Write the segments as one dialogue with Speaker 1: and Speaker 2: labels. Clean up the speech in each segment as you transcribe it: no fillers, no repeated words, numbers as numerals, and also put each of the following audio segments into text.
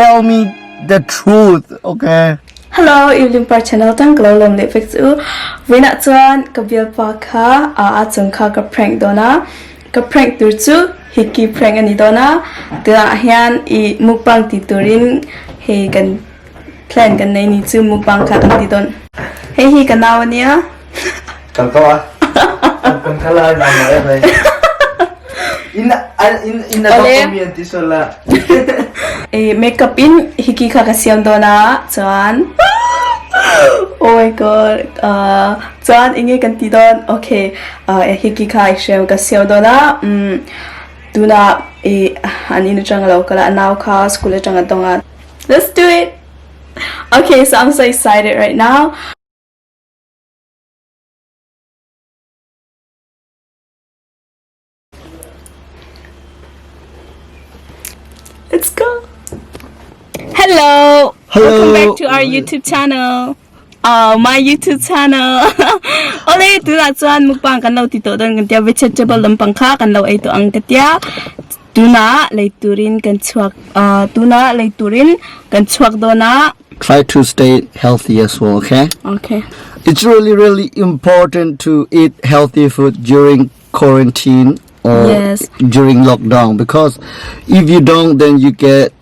Speaker 1: tell me the truth, okay?
Speaker 2: Hello, Evelyn par channel tang lawm le fix u wina chuan ka bial pa kha a chung kha ka prank dona ka prank tur chu Hickey prank ani dona ta hian I mukbang ti turin he kan plan kan nei ni chu mukbang kha kan ti don he hi kan nawnia
Speaker 1: Kan ko ah. Kan kala na mai. In document isola.
Speaker 2: Makeup in Hickey kha ka siam dona chuan oh my god chuan inge kan ti don okay Hickey kha share ka siam dona tuna ani nu chang lo kala now kha school chang donga let's do it okay so I'm so excited right now. Let's go. Hello. Welcome back to our YouTube channel. My YouTube channel. Ole tu na chuan mukbang kan lo ti to don kan tia vegetable lampang kha kan lo ai to ang tia tuna leiturin kan chuak tuna leiturin kan chuak dona.
Speaker 1: Try to stay healthy as well, okay?
Speaker 2: Okay.
Speaker 1: It's really important to eat healthy food during quarantine or during lockdown, because if you don't, then you get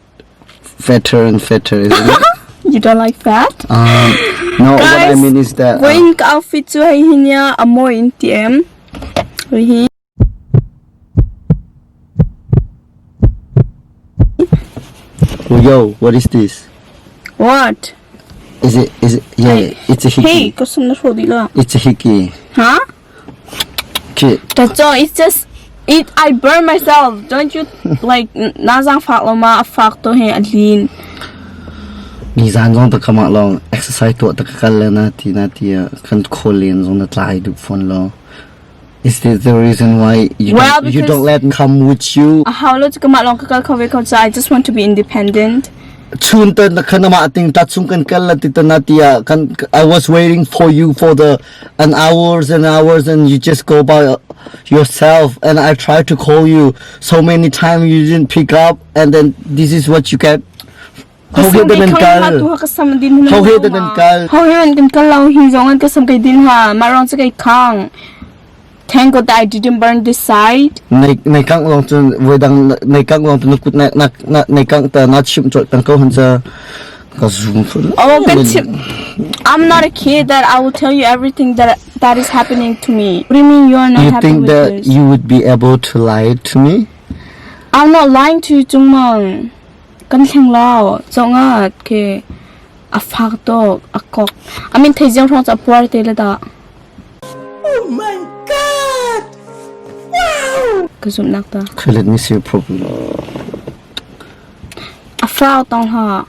Speaker 1: fatter and fatter, isn't it?
Speaker 2: You don't like fat?
Speaker 1: No,
Speaker 2: guys,
Speaker 1: what I mean is that
Speaker 2: going outfit to hinya amo in TM.
Speaker 1: Yo, what is this?
Speaker 2: What?
Speaker 1: Is it yeah, it's a Hickey.
Speaker 2: Hey, kusum na shodila.
Speaker 1: It's a Hickey.
Speaker 2: Huh?
Speaker 1: Okay.
Speaker 2: That's all. It's just I burn myself. Don't you like nazang fak lo ma fak to he alin.
Speaker 1: Ni zan zong ta kama long exercise to ta kal na ti kan kholin zong na tlai du phone lo. Is this the reason why you don't let me come with you?
Speaker 2: How lo kama long ka khawe ko I just want to be independent.
Speaker 1: Chun ta na kana ma ating ta chung kan kal ti ta na tia kan I was waiting for you for an hours and you just go by yourself, and I tried to call you so many times you didn't pick up, and then this is what you get. How he dan kal
Speaker 2: lao hi zongan kasam kay din ha marong sa kay kang. Thank God that I didn't burn this side.
Speaker 1: Nei kang long chun wedang nei kang long tun kut na nei kang ta na chim chot tang ko hansa ka zoom for.
Speaker 2: Oh, I'm not a kid that I will tell you everything that is happening to me. What do you mean you're not
Speaker 1: happy with this? You think that you would be able to lie to me?
Speaker 2: I'm not lying to you, Jungmang. Kan theng lao zonga ke a fak to a kok. I mean thejang thong cha puar te la da. Oh my god. Wow. Kazum nak ta.
Speaker 1: Okay, let me see your problem.
Speaker 2: A frau tong ha.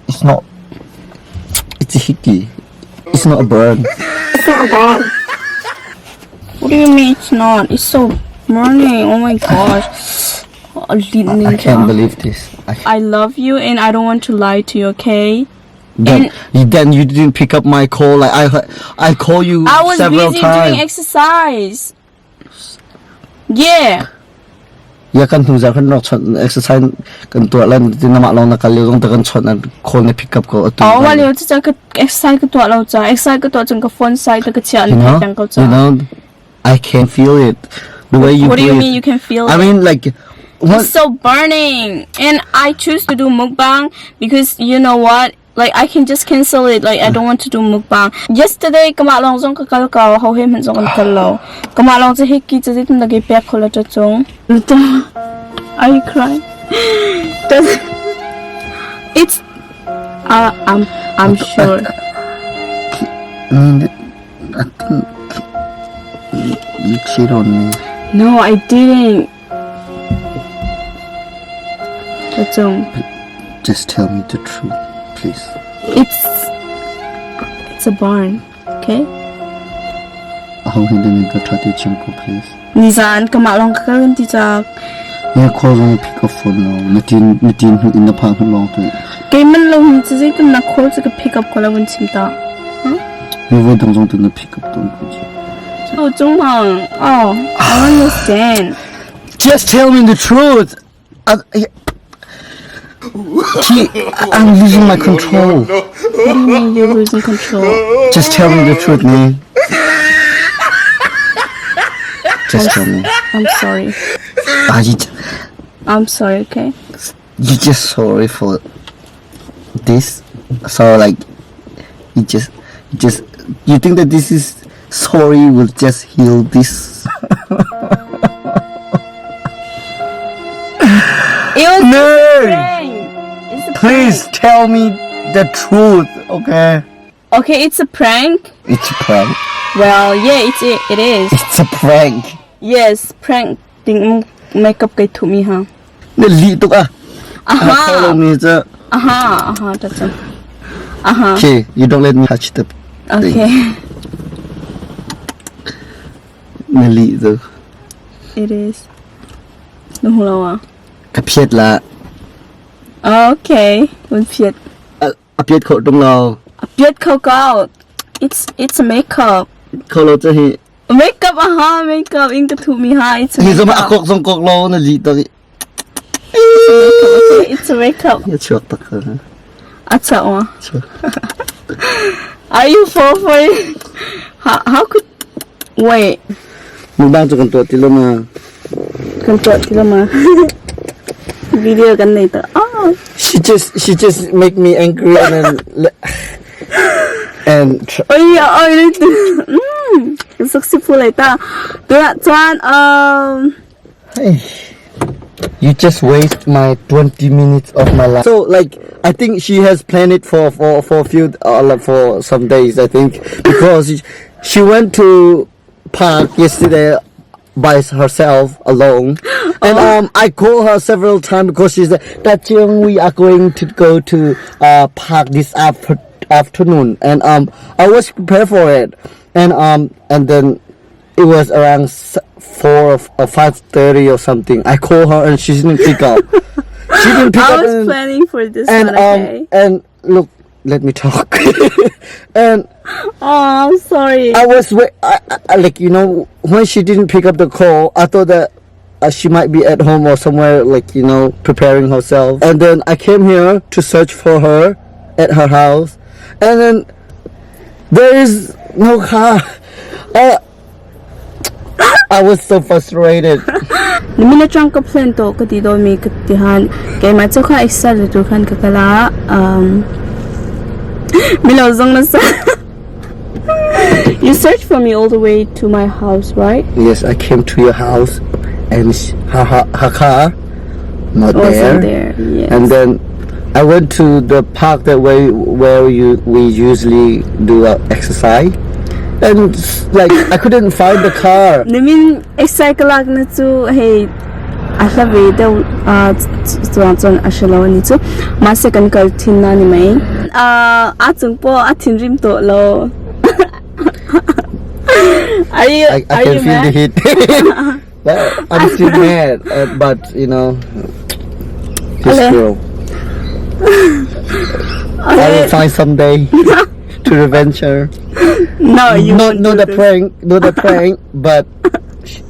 Speaker 1: It's not. It's a Hickey. It's not a bird.
Speaker 2: It's not a bird. What do you mean it's not? It's so burning. Oh my gosh.
Speaker 1: I can't believe this.
Speaker 2: I love you and I don't want to lie to you, okay?
Speaker 1: Then you didn't pick up my call. Like I call you several times.
Speaker 2: I was busy doing exercise. Yeah.
Speaker 1: Ya kan tu kan nok chon exercise kan tu lan tin ma long na kal long ta kan chon an call na pick up ko atu.
Speaker 2: Oh wali cha ka exercise ka tu lo cha exercise ka tu chung ka phone side ka chian tang ko cha.
Speaker 1: You know, I can feel it. The way you
Speaker 2: What do you mean you can feel it?
Speaker 1: I mean like
Speaker 2: it's so burning, and I choose to do mukbang because you know what? Like I can just cancel it. Like I don't want to do mukbang. Yesterday, kama long zong ka kal ka how him zong kan kal lo. Kama long sa Hickey cha dit na ge pek khola cha chong. Are you crying? It's I'm sure.
Speaker 1: I think you cheated on me.
Speaker 2: No, I didn't.
Speaker 1: Just tell me the truth, please.
Speaker 2: It's a barn, okay?
Speaker 1: How he didn't go try to chinko, please.
Speaker 2: Nizan, kama long ka kan ti chak.
Speaker 1: Yeah, call me pick up phone now. Metin in the park long to.
Speaker 2: Kay man long ni sa zai na call sa ka pick up ko la wun chim ta.
Speaker 1: We were dang zong to pick up don't go.
Speaker 2: Oh, 정말. Oh, I understand.
Speaker 1: Just tell me the truth. I'm losing my control.
Speaker 2: What do you mean you're losing control?
Speaker 1: Just tell me the truth, man. Just tell me.
Speaker 2: I'm sorry. I'm sorry, okay?
Speaker 1: You just sorry for this. So like, you think that this is sorry will just heal this.
Speaker 2: It was
Speaker 1: No!
Speaker 2: a prank. It's a
Speaker 1: Please
Speaker 2: prank.
Speaker 1: tell me the truth, okay?
Speaker 2: Okay, it's a prank.
Speaker 1: It's a prank.
Speaker 2: Well, yeah, it is.
Speaker 1: It's a prank.
Speaker 2: Yes, prank. Ting makeup kay to me, huh?
Speaker 1: Nalito ka.
Speaker 2: Aha.
Speaker 1: Me the.
Speaker 2: Aha, that's it. Aha.
Speaker 1: Okay, you don't let me touch the thing.
Speaker 2: Okay.
Speaker 1: Nalito.
Speaker 2: It is. Nuhulawa.
Speaker 1: Kapiet la.
Speaker 2: Okay. One piet.
Speaker 1: Apiet ko dong lo.
Speaker 2: A piet cocoa. It's a makeup.
Speaker 1: Ko lo to he.
Speaker 2: Makeup, aha, makeup. Inka to me, ha. It's a
Speaker 1: He
Speaker 2: makeup.
Speaker 1: sama akok song kok lo nalito.
Speaker 2: Okay, it's a makeup.
Speaker 1: Ya chuak tak ka.
Speaker 2: Acha wa.
Speaker 1: Chuak.
Speaker 2: Are you fall for it? How could... Wait.
Speaker 1: Mubang to kanto tilo ma.
Speaker 2: Control tila ma. Video kan na ito. Oh.
Speaker 1: She just make me angry and then
Speaker 2: Ay, ito. Successful ito. Kaya, Chuan,
Speaker 1: hey, you just waste my 20 minutes of my life. So like I think she has planned it for a few for some days I think because she went to park yesterday by herself alone and I called her several times because she said that we are going to go to park this afternoon and I was prepared for it and then it was around 4 or 5:30 or something. I called her and she didn't pick up. She didn't pick
Speaker 2: I
Speaker 1: up
Speaker 2: was planning for this
Speaker 1: and
Speaker 2: one, okay?
Speaker 1: and look, let me talk. And
Speaker 2: Oh, I'm sorry.
Speaker 1: I was I like when she didn't pick up the call, I thought that she might be at home or somewhere like preparing herself. And then I came here to search for her at her house, and then there is no car. I was so frustrated.
Speaker 2: Nimina chang ka plan to kati do mi katihan kay ma choka isa lutu khan kakala Milo zong na sa. You searched for me all the way to my house, right?
Speaker 1: Yes, I came to your house, and her car not
Speaker 2: Wasn't
Speaker 1: there.
Speaker 2: there, yes.
Speaker 1: And then I went to the park that way where we usually do exercise, and like I couldn't find the car.
Speaker 2: Nimin excited na to hey ahlabe daw chuan ashalaw ni chu ma second kal thin na ni mai achung po athin rim to lo. Are you
Speaker 1: I
Speaker 2: are
Speaker 1: can
Speaker 2: you
Speaker 1: feel
Speaker 2: mad?
Speaker 1: the heat. Well, I'm still mad, but this
Speaker 2: Okay.
Speaker 1: girl. I will find someday to revenge her.
Speaker 2: No, you
Speaker 1: No,
Speaker 2: won't
Speaker 1: no,
Speaker 2: do
Speaker 1: the
Speaker 2: this.
Speaker 1: prank, no, the prank, but
Speaker 2: Okay.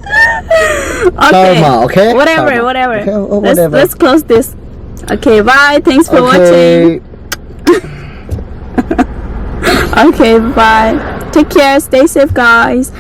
Speaker 1: karma, okay?
Speaker 2: Whatever,
Speaker 1: Karma.
Speaker 2: whatever.
Speaker 1: Okay, whatever.
Speaker 2: Let's close this. Okay, bye. Thanks for watching.
Speaker 1: Okay.
Speaker 2: Okay, bye. Take care. Stay safe, guys.